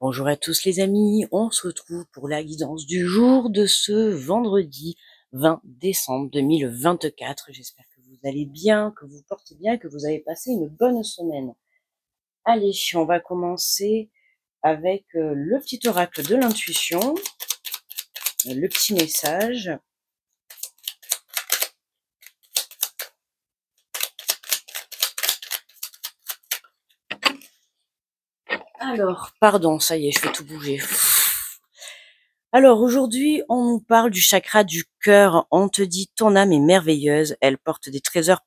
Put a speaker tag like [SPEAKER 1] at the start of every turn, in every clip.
[SPEAKER 1] Bonjour à tous les amis, on se retrouve pour la guidance du jour de ce vendredi 20 décembre 2024. J'espère que vous allez bien, que vous portez bien, que vous avez passé une bonne semaine. Allez, on va commencer avec le petit oracle de l'intuition, le petit message. Alors, pardon, ça y est, je fais tout bouger. Alors aujourd'hui, on nous parle du chakra du cœur. On te dit ton âme est merveilleuse, elle porte des trésors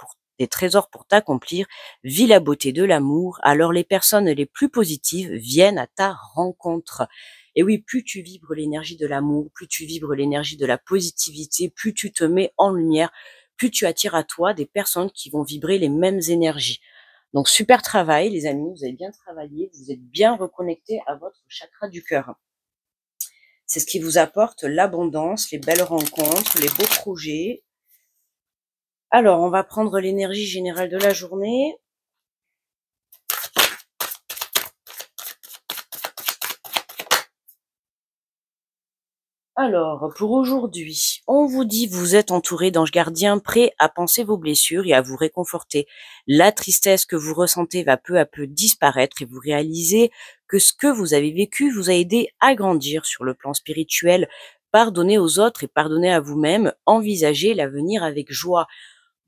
[SPEAKER 1] pour t'accomplir. Vis la beauté de l'amour. Alors les personnes les plus positives viennent à ta rencontre. Et oui, plus tu vibres l'énergie de l'amour, plus tu vibres l'énergie de la positivité, plus tu te mets en lumière, plus tu attires à toi des personnes qui vont vibrer les mêmes énergies. Donc super travail les amis, vous avez bien travaillé, vous êtes bien reconnectés à votre chakra du cœur. C'est ce qui vous apporte l'abondance, les belles rencontres, les beaux projets. Alors, on va prendre l'énergie générale de la journée. Alors, pour aujourd'hui, on vous dit vous êtes entouré d'anges gardiens prêts à panser vos blessures et à vous réconforter. La tristesse que vous ressentez va peu à peu disparaître et vous réalisez que ce que vous avez vécu vous a aidé à grandir sur le plan spirituel. Pardonnez aux autres et pardonnez à vous-même. Envisagez l'avenir avec joie.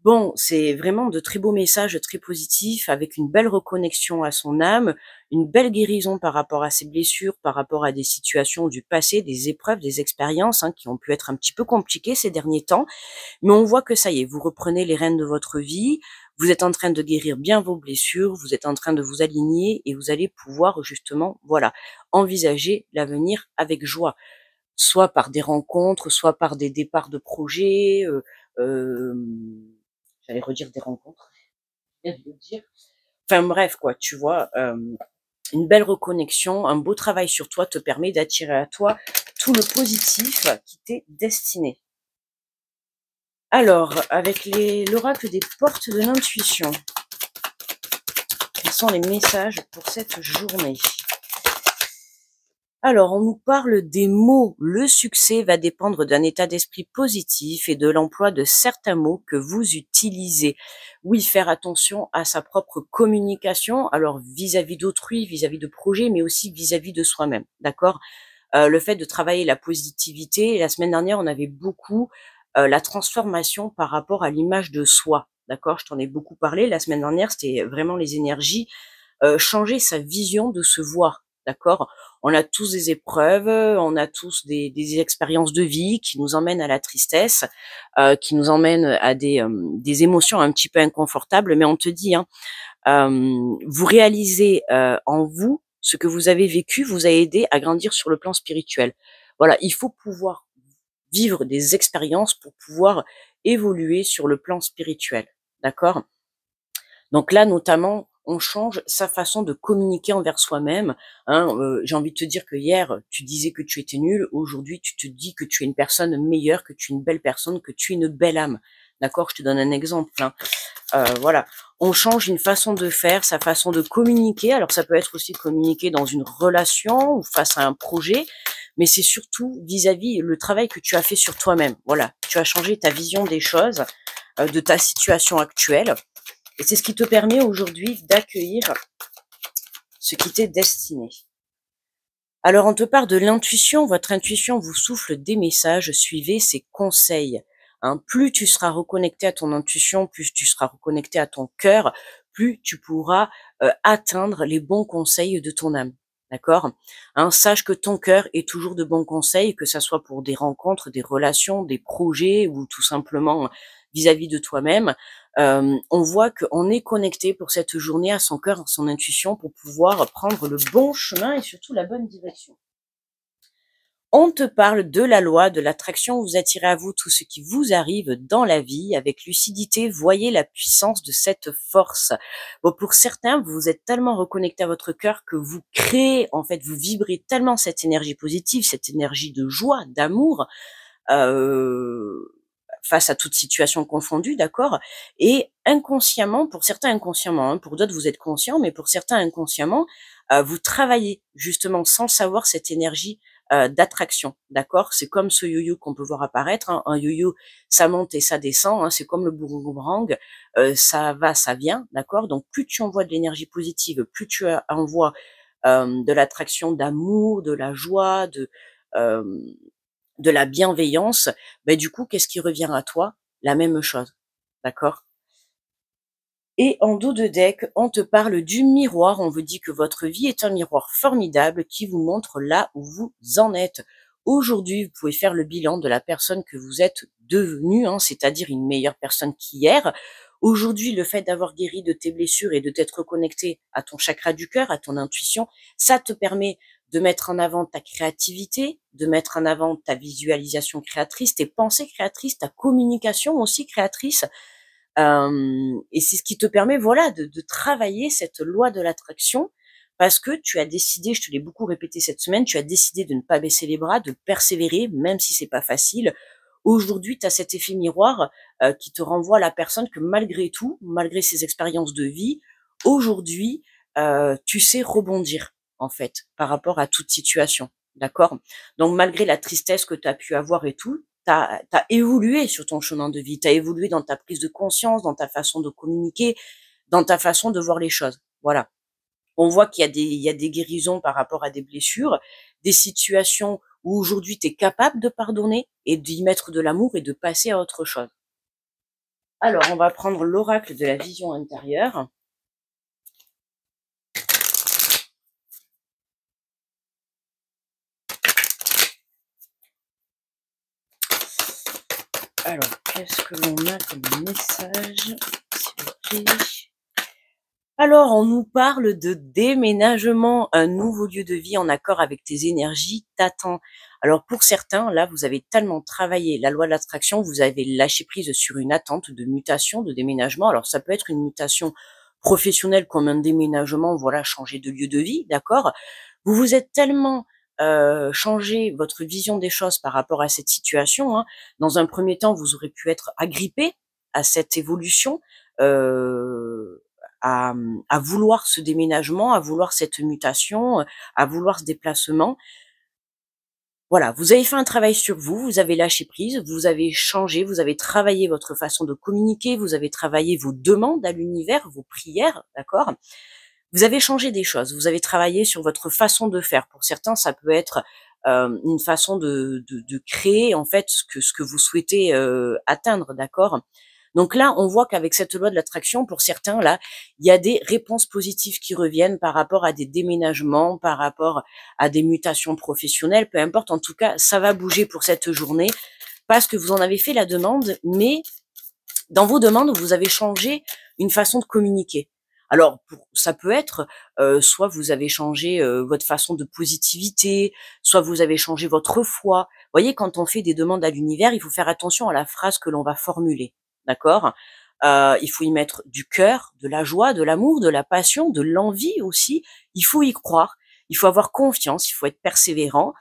[SPEAKER 1] Bon, c'est vraiment de très beaux messages, très positifs, avec une belle reconnexion à son âme, une belle guérison par rapport à ses blessures, par rapport à des situations du passé, des épreuves, des expériences qui ont pu être un petit peu compliquées ces derniers temps. Mais on voit que ça y est, vous reprenez les rênes de votre vie, vous êtes en train de guérir bien vos blessures, vous êtes en train de vous aligner et vous allez pouvoir justement, voilà, envisager l'avenir avec joie, soit par des rencontres, soit par des départs de projets, euh, j'allais redire des rencontres, je viens de le dire. Enfin bref, quoi, tu vois, une belle reconnexion, un beau travail sur toi te permet d'attirer à toi tout le positif qui t'est destiné. Alors, avec l'oracle des portes de l'intuition, quels sont les messages pour cette journée? Alors, on nous parle des mots. Le succès va dépendre d'un état d'esprit positif et de l'emploi de certains mots que vous utilisez. Oui, faire attention à sa propre communication, alors vis-à-vis d'autrui, vis-à-vis de projets, mais aussi vis-à-vis de soi-même, d'accord? Le fait de travailler la positivité. La semaine dernière, on avait beaucoup la transformation par rapport à l'image de soi, d'accord? Je t'en ai beaucoup parlé. La semaine dernière, c'était vraiment les énergies. Changer sa vision de se voir, d'accord? On a tous des épreuves, on a tous des expériences de vie qui nous emmènent à la tristesse, qui nous emmènent à des émotions un petit peu inconfortables, mais on te dit, vous réalisez en vous ce que vous avez vécu vous a aidé à grandir sur le plan spirituel. Voilà, il faut pouvoir vivre des expériences pour pouvoir évoluer sur le plan spirituel, d'accord? Donc là, notamment, on change sa façon de communiquer envers soi-même. J'ai envie de te dire que hier, tu disais que tu étais nul. Aujourd'hui, tu te dis que tu es une personne meilleure, que tu es une belle personne, que tu es une belle âme. D'accord? Je te donne un exemple. Voilà. On change une façon de faire, sa façon de communiquer. Alors, ça peut être aussi communiquer dans une relation ou face à un projet, mais c'est surtout vis-à-vis le travail que tu as fait sur toi-même. Voilà. Tu as changé ta vision des choses, de ta situation actuelle. Et c'est ce qui te permet aujourd'hui d'accueillir ce qui t'est destiné. Alors, on te parle de l'intuition. Votre intuition vous souffle des messages. Suivez ses conseils. Plus tu seras reconnecté à ton intuition, plus tu seras reconnecté à ton cœur, plus tu pourras atteindre les bons conseils de ton âme. D'accord? Sache que ton cœur est toujours de bons conseils, que ça soit pour des rencontres, des relations, des projets ou tout simplement vis-à-vis de toi-même. On voit qu'on est connecté pour cette journée à son cœur, à son intuition pour pouvoir prendre le bon chemin et surtout la bonne direction. On te parle de la loi de l'attraction, vous attirez à vous tout ce qui vous arrive dans la vie avec lucidité, voyez la puissance de cette force. Bon, pour certains, vous êtes tellement reconnecté à votre cœur que vous créez, en fait, vous vibrez tellement cette énergie positive, cette énergie de joie, d'amour, face à toute situation confondue, d'accord? Et inconsciemment, pour certains inconsciemment, hein, pour d'autres vous êtes conscient, mais pour certains inconsciemment, vous travaillez justement sans le savoir cette énergie d'attraction, d'accord? C'est comme ce yo-yo qu'on peut voir apparaître, hein. Un yo-yo, ça monte et ça descend, hein, c'est comme le boomerang, ça va, ça vient, d'accord? Donc plus tu envoies de l'énergie positive, plus tu envoies de l'attraction, d'amour, de la joie, euh, de la bienveillance, ben du coup, qu'est-ce qui revient à toi? La même chose, d'accord? Et en dos de deck, on te parle du miroir. On vous dit que votre vie est un miroir formidable qui vous montre là où vous en êtes. Aujourd'hui, vous pouvez faire le bilan de la personne que vous êtes devenue, hein, c'est-à-dire une meilleure personne qu'hier. Aujourd'hui, le fait d'avoir guéri de tes blessures et de t'être connecté à ton chakra du cœur, à ton intuition, ça te permet de mettre en avant ta créativité, de mettre en avant ta visualisation créatrice, tes pensées créatrices, ta communication aussi créatrice. Et c'est ce qui te permet, voilà, de travailler cette loi de l'attraction parce que tu as décidé, je te l'ai beaucoup répété cette semaine, tu as décidé de ne pas baisser les bras, de persévérer, même si c'est pas facile. Aujourd'hui, tu as cet effet miroir qui te renvoie à la personne que malgré tout, malgré ses expériences de vie, aujourd'hui, tu sais rebondir, en fait, par rapport à toute situation. D'accord? Donc, malgré la tristesse que tu as pu avoir et tout, t'as évolué sur ton chemin de vie, t'as évolué dans ta prise de conscience, dans ta façon de communiquer, dans ta façon de voir les choses. Voilà. On voit qu'il y a des guérisons par rapport à des blessures, des situations où aujourd'hui tu es capable de pardonner et d'y mettre de l'amour et de passer à autre chose. Alors, on va prendre l'oracle de la vision intérieure. Alors, qu'est-ce que l'on a comme message, s'il vous plaît? Alors, on nous parle de déménagement, un nouveau lieu de vie en accord avec tes énergies t'attend. Alors, pour certains, là, vous avez tellement travaillé la loi de l'attraction, vous avez lâché prise sur une attente de mutation, de déménagement. Alors, ça peut être une mutation professionnelle comme un déménagement, voilà, changer de lieu de vie, d'accord? Vous vous êtes tellement changé votre vision des choses par rapport à cette situation, hein. Dans un premier temps, vous aurez pu être agrippé à cette évolution, euh, à vouloir ce déménagement, à vouloir cette mutation, à vouloir ce déplacement. Voilà, vous avez fait un travail sur vous, vous avez lâché prise, vous avez changé, vous avez travaillé votre façon de communiquer, vous avez travaillé vos demandes à l'univers, vos prières, d'accord? Vous avez changé des choses, vous avez travaillé sur votre façon de faire. Pour certains, ça peut être une façon de créer en fait ce que vous souhaitez atteindre, d'accord? Donc là, on voit qu'avec cette loi de l'attraction, pour certains, là, il y a des réponses positives qui reviennent par rapport à des déménagements, par rapport à des mutations professionnelles, peu importe. En tout cas, ça va bouger pour cette journée parce que vous en avez fait la demande, mais dans vos demandes, vous avez changé une façon de communiquer. Alors, ça peut être, soit vous avez changé votre façon de positivité, soit vous avez changé votre foi. Vous voyez, quand on fait des demandes à l'univers, il faut faire attention à la phrase que l'on va formuler, d'accord? Il faut y mettre du cœur, de la joie, de l'amour, de la passion, de l'envie aussi. Il faut y croire, il faut avoir confiance, il faut être persévérant.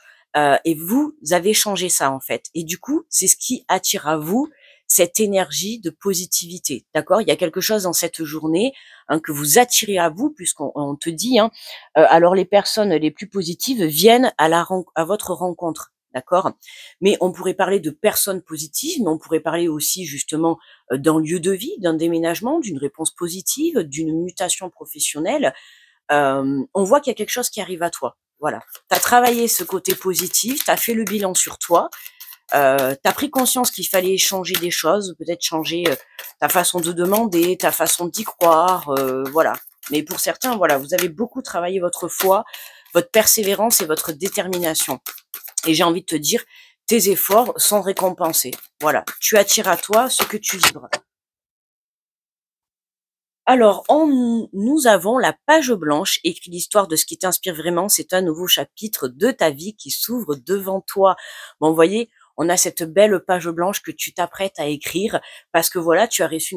[SPEAKER 1] Et vous avez changé ça en fait. Et du coup, c'est ce qui attire à vous cette énergie de positivité, d'accord? Il y a quelque chose dans cette journée hein, que vous attirez à vous, puisqu'on te dit, hein, alors les personnes les plus positives viennent à votre rencontre, d'accord? Mais on pourrait parler de personnes positives, mais on pourrait parler aussi justement d'un lieu de vie, d'un déménagement, d'une réponse positive, d'une mutation professionnelle. On voit qu'il y a quelque chose qui arrive à toi. Voilà. Tu as travaillé ce côté positif, tu as fait le bilan sur toi, tu as pris conscience qu'il fallait changer des choses, peut-être changer ta façon de demander, ta façon d'y croire, voilà. Mais pour certains, voilà, vous avez beaucoup travaillé votre foi, votre persévérance et votre détermination. Et j'ai envie de te dire, tes efforts sont récompensés. Voilà, tu attires à toi ce que tu vibres. Alors, nous avons la page blanche, écrit l'histoire de ce qui t'inspire vraiment. C'est un nouveau chapitre de ta vie qui s'ouvre devant toi. Bon, vous voyez, On a cette belle page blanche que tu t'apprêtes à écrire parce que voilà, tu as reçu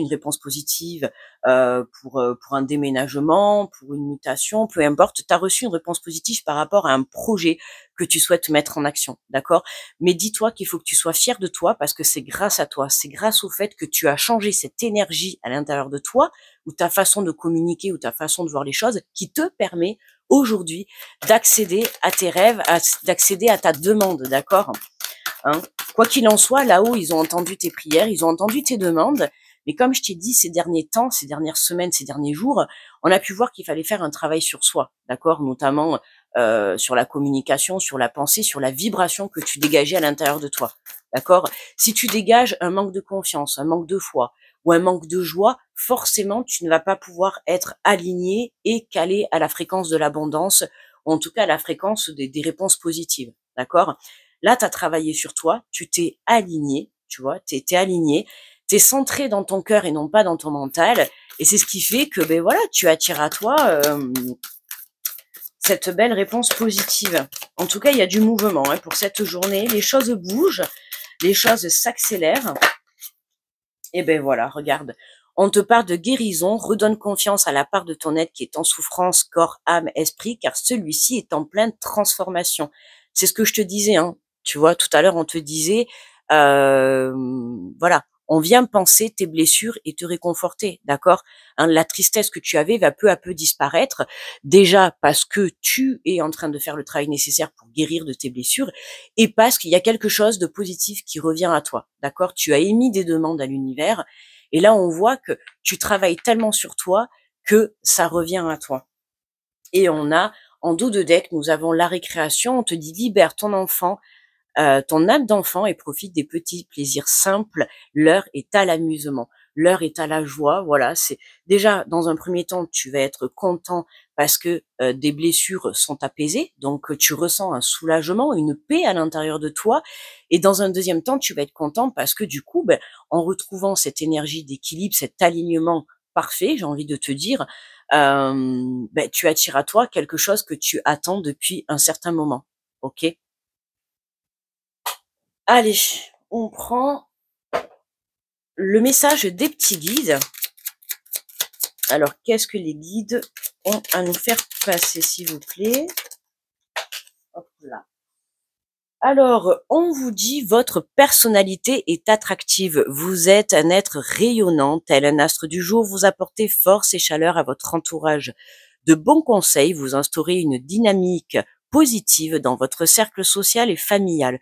[SPEAKER 1] une réponse positive pour un déménagement, pour une mutation, peu importe. Tu as reçu une réponse positive par rapport à un projet que tu souhaites mettre en action, d'accord? Mais dis-toi qu'il faut que tu sois fier de toi parce que c'est grâce à toi, c'est grâce au fait que tu as changé cette énergie à l'intérieur de toi ou ta façon de communiquer ou ta façon de voir les choses qui te permet aujourd'hui d'accéder à tes rêves, d'accéder à ta demande, d'accord? Hein. Quoi qu'il en soit, là-haut, ils ont entendu tes prières, ils ont entendu tes demandes. Mais comme je t'ai dit, ces derniers temps, ces dernières semaines, ces derniers jours, on a pu voir qu'il fallait faire un travail sur soi, d'accord? Notamment sur la communication, sur la pensée, sur la vibration que tu dégageais à l'intérieur de toi, d'accord? Si tu dégages un manque de confiance, un manque de foi ou un manque de joie, forcément, tu ne vas pas pouvoir être aligné et calé à la fréquence de l'abondance, ou en tout cas à la fréquence des réponses positives, d'accord? Là, tu as travaillé sur toi, tu t'es aligné, tu vois, t'es aligné, t'es centré dans ton cœur et non pas dans ton mental. Et c'est ce qui fait que, ben voilà, tu attires à toi cette belle réponse positive. En tout cas, il y a du mouvement hein, pour cette journée. Les choses bougent, les choses s'accélèrent. Et ben voilà, regarde. On te parle de guérison, redonne confiance à la part de ton être qui est en souffrance, corps, âme, esprit, car celui-ci est en pleine transformation. C'est ce que je te disais, hein. Tu vois, tout à l'heure, on te disait, euh, voilà, on vient penser tes blessures et te réconforter, d'accord? Hein, la tristesse que tu avais va peu à peu disparaître, déjà parce que tu es en train de faire le travail nécessaire pour guérir de tes blessures, et parce qu'il y a quelque chose de positif qui revient à toi, d'accord? Tu as émis des demandes à l'univers, et là, on voit que tu travailles tellement sur toi que ça revient à toi. Et on a, en dos de deck, nous avons la récréation. On te dit libère ton enfant, ton âme d'enfant et profite des petits plaisirs simples. L'heure est à l'amusement. L'heure est à la joie. Voilà, c'est déjà dans un premier temps, tu vas être content parce que des blessures sont apaisées, donc tu ressens un soulagement, une paix à l'intérieur de toi. Et dans un deuxième temps, tu vas être content parce que du coup, ben, en retrouvant cette énergie d'équilibre, cet alignement parfait, j'ai envie de te dire, ben, tu attires à toi quelque chose que tu attends depuis un certain moment. Ok? Allez, on prend le message des petits guides. Alors, qu'est-ce que les guides ont à nous faire passer, s'il vous plaît? Hop là. Alors, on vous dit, votre personnalité est attractive. Vous êtes un être rayonnant, tel un astre du jour. Vous apportez force et chaleur à votre entourage. De bons conseils, vous instaurez une dynamique positive dans votre cercle social et familial.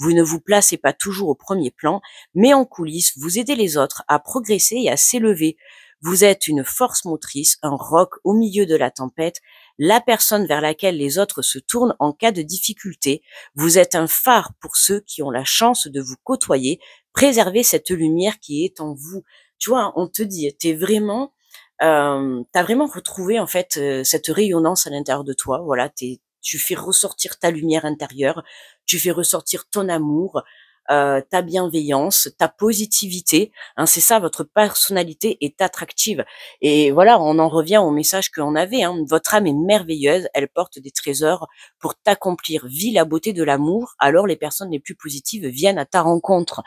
[SPEAKER 1] Vous ne vous placez pas toujours au premier plan, mais en coulisses, vous aidez les autres à progresser et à s'élever. Vous êtes une force motrice, un roc au milieu de la tempête, la personne vers laquelle les autres se tournent en cas de difficulté. Vous êtes un phare pour ceux qui ont la chance de vous côtoyer. Préservez cette lumière qui est en vous. Tu vois, on te dit, t'as vraiment retrouvé en fait cette rayonnance à l'intérieur de toi. Voilà, tu fais ressortir ta lumière intérieure, tu fais ressortir ton amour, ta bienveillance, ta positivité. Hein, c'est ça, votre personnalité est attractive. Et voilà, on en revient au message qu'on avait. Hein, votre âme est merveilleuse, elle porte des trésors pour t'accomplir. Vis la beauté de l'amour, alors les personnes les plus positives viennent à ta rencontre.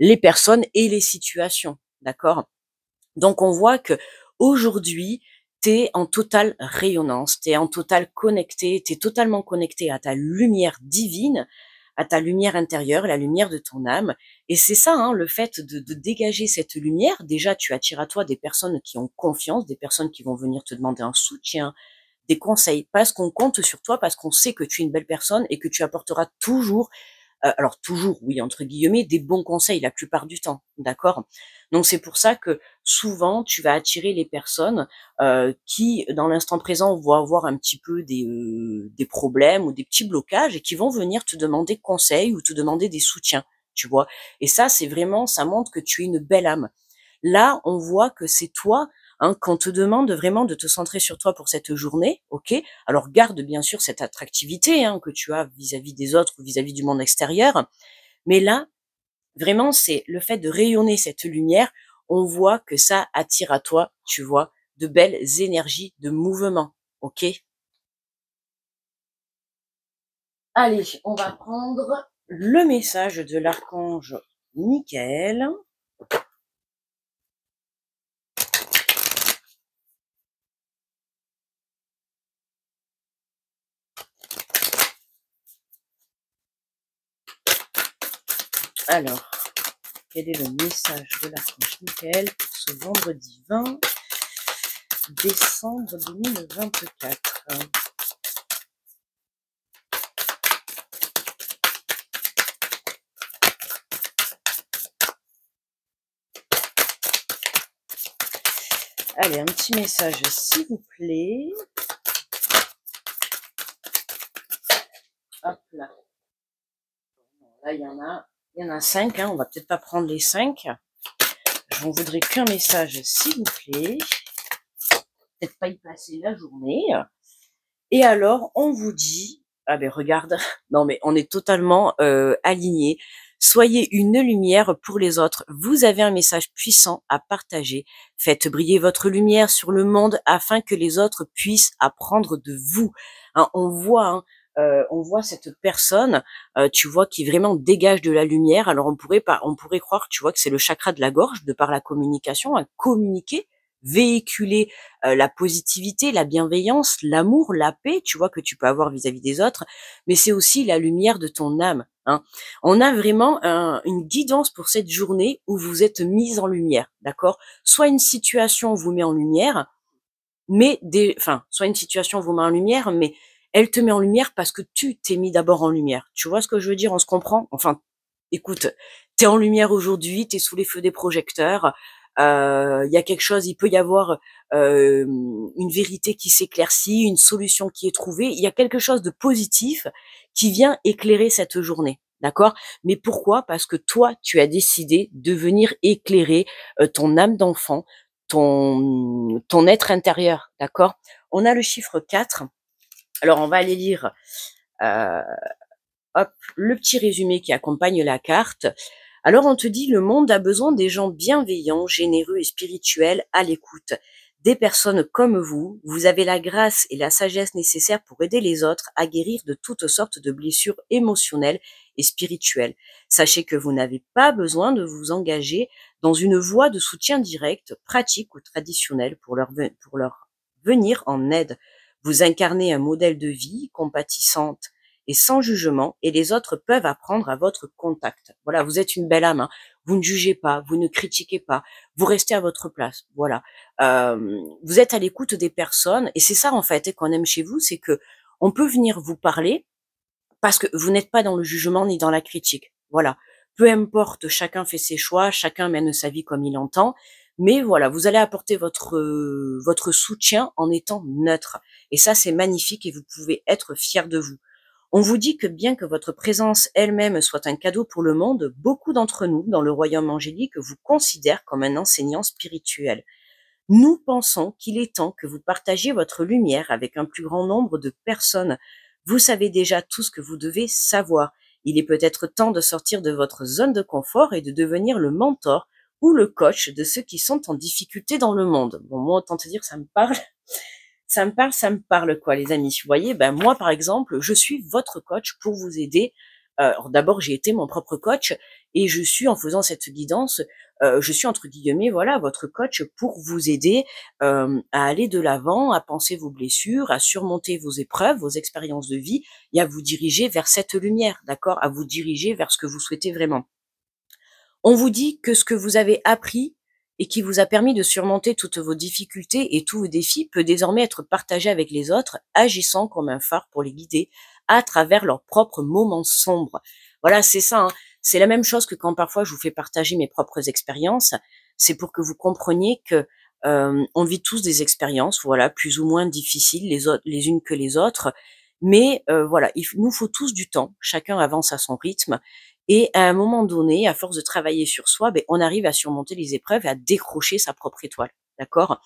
[SPEAKER 1] Les personnes et les situations, d'accord? Donc on voit que aujourd'hui, tu es en totale rayonnance, tu es en totale connecté, tu es totalement connecté à ta lumière divine, à ta lumière intérieure, la lumière de ton âme. Et c'est ça, hein, le fait de dégager cette lumière. Déjà, tu attires à toi des personnes qui ont confiance, des personnes qui vont venir te demander un soutien, des conseils, parce qu'on compte sur toi, parce qu'on sait que tu es une belle personne et que tu apporteras toujours alors toujours, oui, entre guillemets, des bons conseils la plupart du temps, d'accord? Donc c'est pour ça que souvent tu vas attirer les personnes qui, dans l'instant présent, vont avoir un petit peu des problèmes ou des petits blocages et qui vont venir te demander conseil ou te demander des soutiens, tu vois? Et ça, c'est vraiment, ça montre que tu es une belle âme. Là, on voit que c'est toi, hein, qu'on te demande vraiment de te centrer sur toi pour cette journée, ok? Alors garde bien sûr cette attractivité hein, que tu as vis-à-vis des autres ou vis-à-vis du monde extérieur, mais là, vraiment, c'est le fait de rayonner cette lumière, on voit que ça attire à toi, tu vois, de belles énergies de mouvement, ok? Allez, on va prendre le message de l'archange Michael. Alors, quel est le message de l'archange Michael pour ce vendredi 20 décembre 2024? Allez, un petit message, s'il vous plaît. Hop là. Là, il y en a 5, hein, on va peut-être pas prendre les 5. Je n'en voudrais qu'un message, s'il vous plaît. Peut-être pas y passer la journée. Et alors, on vous dit, ah ben regarde, non mais on est totalement alignés. Soyez une lumière pour les autres. Vous avez un message puissant à partager. Faites briller votre lumière sur le monde afin que les autres puissent apprendre de vous. Hein, on voit cette personne, tu vois, qui vraiment dégage de la lumière. Alors on pourrait croire, tu vois, que c'est le chakra de la gorge, de par la communication, à communiquer, véhiculer la positivité, la bienveillance, l'amour, la paix, tu vois, que tu peux avoir vis-à-vis des autres, mais c'est aussi la lumière de ton âme. Hein. On a vraiment une guidance pour cette journée où vous êtes mise en lumière, d'accord? Soit une situation vous met en lumière, soit une situation vous met en lumière, mais elle te met en lumière parce que tu t'es mis d'abord en lumière. Tu vois ce que je veux dire? On se comprend? Enfin, écoute, t'es en lumière aujourd'hui, t'es sous les feux des projecteurs. Il y a quelque chose, il peut y avoir une vérité qui s'éclaircit, une solution qui est trouvée. Il y a quelque chose de positif qui vient éclairer cette journée. D'accord? Mais pourquoi? Parce que toi, tu as décidé de venir éclairer ton âme d'enfant, ton être intérieur, d'accord? On a le chiffre 4. Alors, on va aller lire euh, hop, le petit résumé qui accompagne la carte. Alors, on te dit, le monde a besoin des gens bienveillants, généreux et spirituels à l'écoute. Des personnes comme vous, vous avez la grâce et la sagesse nécessaires pour aider les autres à guérir de toutes sortes de blessures émotionnelles et spirituelles. Sachez que vous n'avez pas besoin de vous engager dans une voie de soutien direct, pratique ou traditionnelle pour leur venir en aide. Vous incarnez un modèle de vie compatissante et sans jugement, et les autres peuvent apprendre à votre contact. Voilà, vous êtes une belle âme, hein. Vous ne jugez pas, vous ne critiquez pas, vous restez à votre place. Voilà, vous êtes à l'écoute des personnes, et c'est ça en fait qu'on aime chez vous, c'est que on peut venir vous parler parce que vous n'êtes pas dans le jugement ni dans la critique. Voilà, peu importe, chacun fait ses choix, chacun mène sa vie comme il entend. Mais voilà, vous allez apporter votre soutien en étant neutre. Et ça, c'est magnifique et vous pouvez être fier de vous. On vous dit que bien que votre présence elle-même soit un cadeau pour le monde, beaucoup d'entre nous, dans le royaume angélique, vous considèrent comme un enseignant spirituel. Nous pensons qu'il est temps que vous partagiez votre lumière avec un plus grand nombre de personnes. Vous savez déjà tout ce que vous devez savoir. Il est peut-être temps de sortir de votre zone de confort et de devenir le mentor ou le coach de ceux qui sont en difficulté dans le monde. Bon, moi, autant te dire, ça me parle. Ça me parle quoi, les amis. Vous voyez, ben moi par exemple, je suis votre coach pour vous aider. Alors d'abord, j'ai été mon propre coach et je suis en faisant cette guidance, je suis entre guillemets, voilà, votre coach pour vous aider à aller de l'avant, à penser vos blessures, à surmonter vos épreuves, vos expériences de vie et à vous diriger vers cette lumière, d'accord, à vous diriger vers ce que vous souhaitez vraiment. On vous dit que ce que vous avez appris et qui vous a permis de surmonter toutes vos difficultés et tous vos défis peut désormais être partagé avec les autres, agissant comme un phare pour les guider à travers leurs propres moments sombres. Voilà, c'est ça. Hein. C'est la même chose que quand parfois je vous fais partager mes propres expériences. C'est pour que vous compreniez que on vit tous des expériences, voilà, plus ou moins difficiles les unes que les autres. Mais voilà, il nous faut tous du temps. Chacun avance à son rythme. Et à un moment donné, à force de travailler sur soi, ben, on arrive à surmonter les épreuves et à décrocher sa propre étoile. D'accord?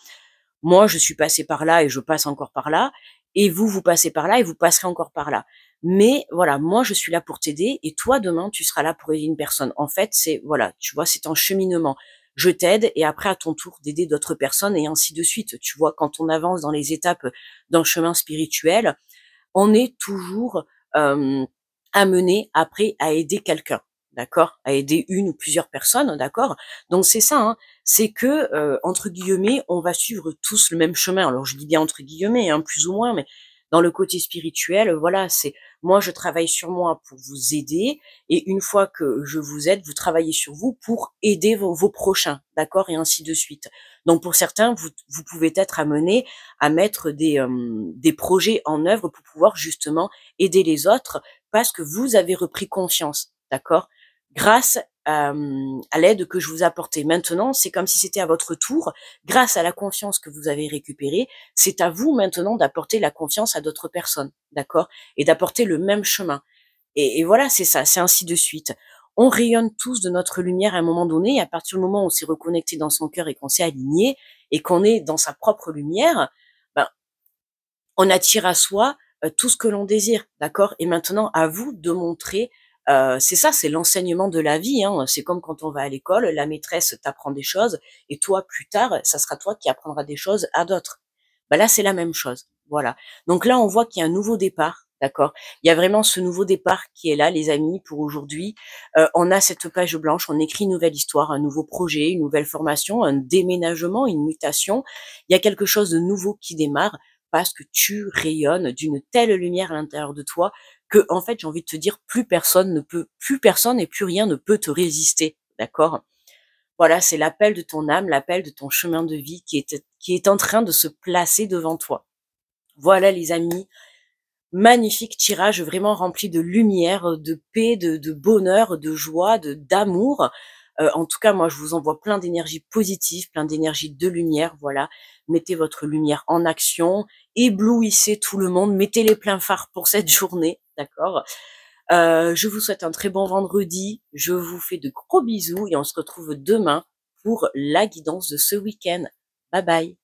[SPEAKER 1] Moi, je suis passée par là et je passe encore par là. Et vous, vous passez par là et vous passerez encore par là. Mais voilà, moi, je suis là pour t'aider et toi, demain, tu seras là pour aider une personne. En fait, c'est, voilà, tu vois, c'est un cheminement. Je t'aide et après, à ton tour, d'aider d'autres personnes et ainsi de suite. Tu vois, quand on avance dans les étapes d'un chemin spirituel, on est toujours, amené après à aider quelqu'un, d'accord? À aider une ou plusieurs personnes, d'accord? Donc c'est ça, hein, c'est que, entre guillemets, on va suivre tous le même chemin. Alors je dis bien entre guillemets, hein, plus ou moins, mais dans le côté spirituel, voilà, c'est moi je travaille sur moi pour vous aider et une fois que je vous aide, vous travaillez sur vous pour aider vos prochains, d'accord? Et ainsi de suite. Donc pour certains, vous pouvez être amenés à mettre des projets en œuvre pour pouvoir justement aider les autres parce que vous avez repris confiance, d'accord? Grâce à l'aide que je vous apportais. Maintenant, c'est comme si c'était à votre tour, grâce à la confiance que vous avez récupérée, c'est à vous maintenant d'apporter la confiance à d'autres personnes, d'accord? Et d'apporter le même chemin. Et voilà, c'est ça, c'est ainsi de suite. On rayonne tous de notre lumière à un moment donné, et à partir du moment où on s'est reconnecté dans son cœur et qu'on s'est aligné, et qu'on est dans sa propre lumière, ben, on attire à soi tout ce que l'on désire, d'accord? Et maintenant, à vous de montrer, c'est ça, c'est l'enseignement de la vie, hein. C'est comme quand on va à l'école, la maîtresse t'apprend des choses, et toi, plus tard, ça sera toi qui apprendras des choses à d'autres. Ben là, c'est la même chose, voilà. Donc là, on voit qu'il y a un nouveau départ, d'accord? Il y a vraiment ce nouveau départ qui est là, les amis, pour aujourd'hui. On a cette page blanche, on écrit une nouvelle histoire, un nouveau projet, une nouvelle formation, un déménagement, une mutation. Il y a quelque chose de nouveau qui démarre parce que tu rayonnes d'une telle lumière à l'intérieur de toi que, en fait, j'ai envie de te dire, plus personne et plus rien ne peut te résister, d'accord? Voilà, c'est l'appel de ton âme, l'appel de ton chemin de vie qui est en train de se placer devant toi. Voilà, les amis, magnifique tirage, vraiment rempli de lumière, de paix, de bonheur, de joie, d'amour. En tout cas, moi, je vous envoie plein d'énergie positive, plein d'énergie de lumière, voilà. Mettez votre lumière en action, éblouissez tout le monde, mettez les pleins phares pour cette journée, d'accord? Je vous souhaite un très bon vendredi, je vous fais de gros bisous et on se retrouve demain pour la guidance de ce week-end. Bye bye.